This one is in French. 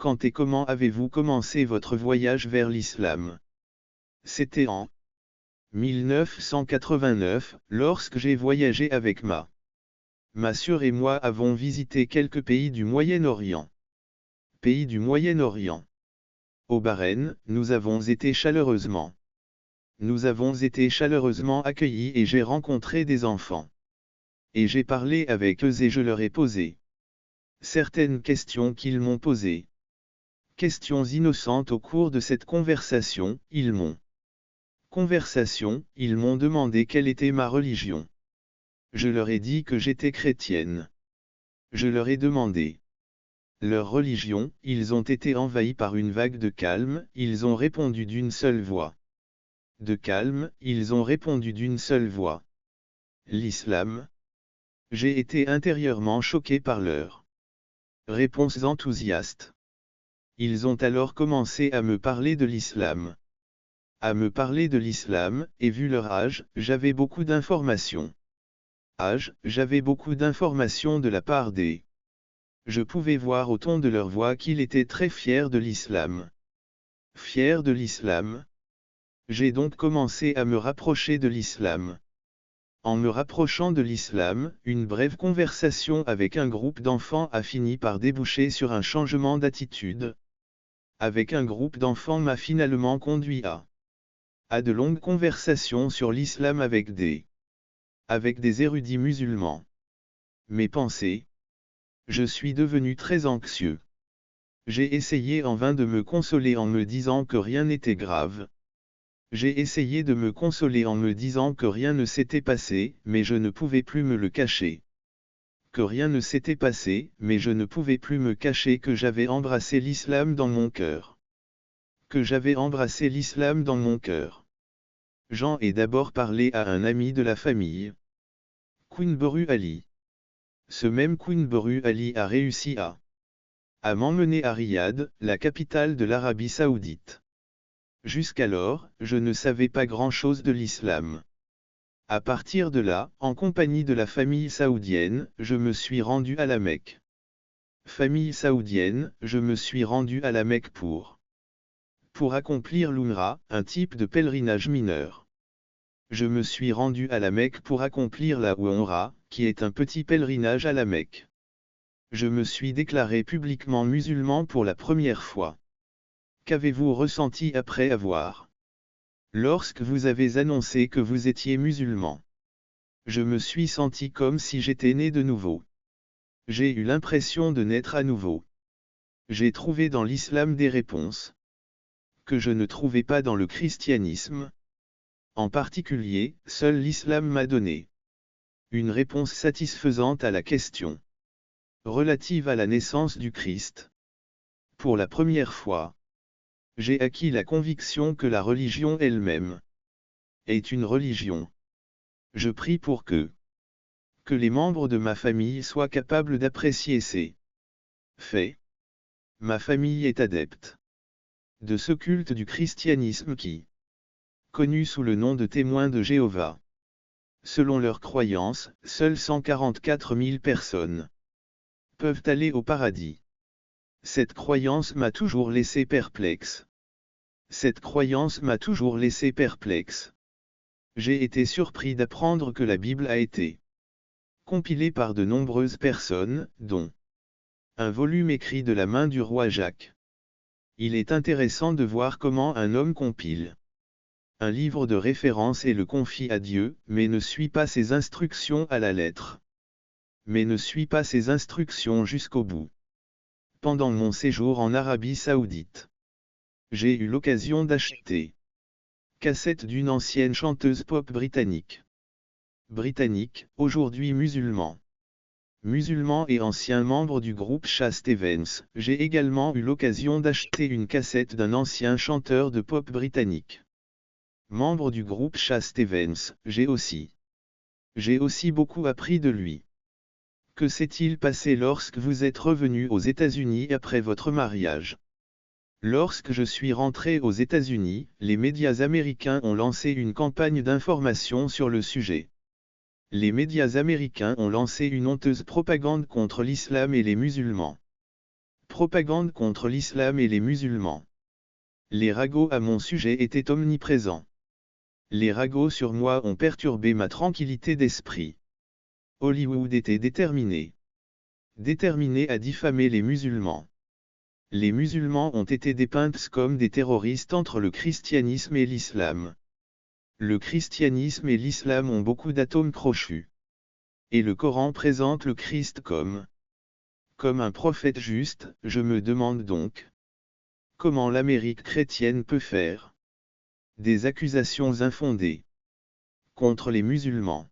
quand et comment avez-vous commencé votre voyage vers l'islam? C'était en 1989, lorsque j'ai voyagé avec ma sœur et moi avons visité quelques pays du Moyen-Orient. Pays du Moyen-Orient. Au Bahreïn, nous avons été chaleureusement accueillis et j'ai rencontré des enfants. Et j'ai parlé avec eux et je leur ai posé certaines questions qu'ils m'ont posées. Questions innocentes au cours de cette conversation, ils m'ont demandé quelle était ma religion. Je leur ai dit que j'étais chrétienne. Je leur ai demandé leur religion, ils ont été envahis par une vague de calme, ils ont répondu d'une seule voix. De calme, ils ont répondu d'une seule voix. L'islam. J'ai été intérieurement choqué par leurs réponses enthousiastes. Ils ont alors commencé à me parler de l'islam. Et vu leur âge, j'avais beaucoup d'informations. J'avais beaucoup d'informations de la part des. Je pouvais voir au ton de leur voix qu'ils étaient très fiers de l'islam. Fiers de l'islam. J'ai donc commencé à me rapprocher de l'islam. En me rapprochant de l'islam, une brève conversation avec un groupe d'enfants a fini par déboucher sur un changement d'attitude. Avec un groupe d'enfants m'a finalement conduit à de longues conversations sur l'islam avec des érudits musulmans. Mes pensées. Je suis devenu très anxieux. J'ai essayé en vain de me consoler en me disant que rien n'était grave. J'ai essayé de me consoler en me disant que rien ne s'était passé, mais je ne pouvais plus me le cacher. Que rien ne s'était passé, mais je ne pouvais plus me cacher que j'avais embrassé l'islam dans mon cœur. J'en ai d'abord parlé à un ami de la famille. Kounboru Ali. Ce même Kounboru Ali a réussi à m'emmener à Riyad, la capitale de l'Arabie Saoudite. Jusqu'alors, je ne savais pas grand-chose de l'islam. À partir de là, en compagnie de la famille saoudienne, je me suis rendu à la Mecque. Famille saoudienne, je me suis rendu à la Mecque pour accomplir l'Umrah, un type de pèlerinage mineur. Je me suis rendu à la Mecque pour accomplir la Umrah, qui est un petit pèlerinage à la Mecque. Je me suis déclaré publiquement musulman pour la première fois. Qu'avez-vous ressenti après avoir lorsque vous avez annoncé que vous étiez musulman? Je me suis senti comme si j'étais né de nouveau. J'ai eu l'impression de naître à nouveau. J'ai trouvé dans l'islam des réponses que je ne trouvais pas dans le christianisme. En particulier, seul l'islam m'a donné une réponse satisfaisante à la question relative à la naissance du Christ. Pour la première fois, j'ai acquis la conviction que la religion elle-même est une religion. Je prie pour que les membres de ma famille soient capables d'apprécier ces faits. Ma famille est adepte de ce culte du christianisme qui, connu sous le nom de témoins de Jéhovah. Selon leurs croyances, seules 144 000 personnes peuvent aller au paradis. Cette croyance m'a toujours laissé perplexe. J'ai été surpris d'apprendre que la Bible a été compilée par de nombreuses personnes, dont un volume écrit de la main du roi Jacques. Il est intéressant de voir comment un homme compile un livre de référence et le confie à Dieu, mais ne suit pas ses instructions à la lettre. Jusqu'au bout. Pendant mon séjour en Arabie Saoudite, j'ai eu l'occasion d'acheter cassette d'une ancienne chanteuse pop britannique, aujourd'hui musulman et ancien membre du groupe Chas Evans. J'ai également eu l'occasion d'acheter une cassette d'un ancien chanteur de pop britannique, membre du groupe Chas Evans. J'ai aussi beaucoup appris de lui. Que s'est-il passé lorsque vous êtes revenu aux États-Unis après votre mariage? Lorsque je suis rentré aux États-Unis, les médias américains ont lancé une campagne d'information sur le sujet. Les médias américains ont lancé une honteuse propagande contre l'islam et les musulmans. propagande contre l'islam et les musulmans. Les ragots à mon sujet étaient omniprésents. Les ragots sur moi ont perturbé ma tranquillité d'esprit. Hollywood était déterminé. Déterminé à diffamer les musulmans. Les musulmans ont été dépeints comme des terroristes entre le christianisme et l'islam. Le christianisme et l'islam ont beaucoup d'atomes crochus. Et le Coran présente le Christ comme un prophète juste. Je me demande donc comment l'Amérique chrétienne peut faire des accusations infondées contre les musulmans.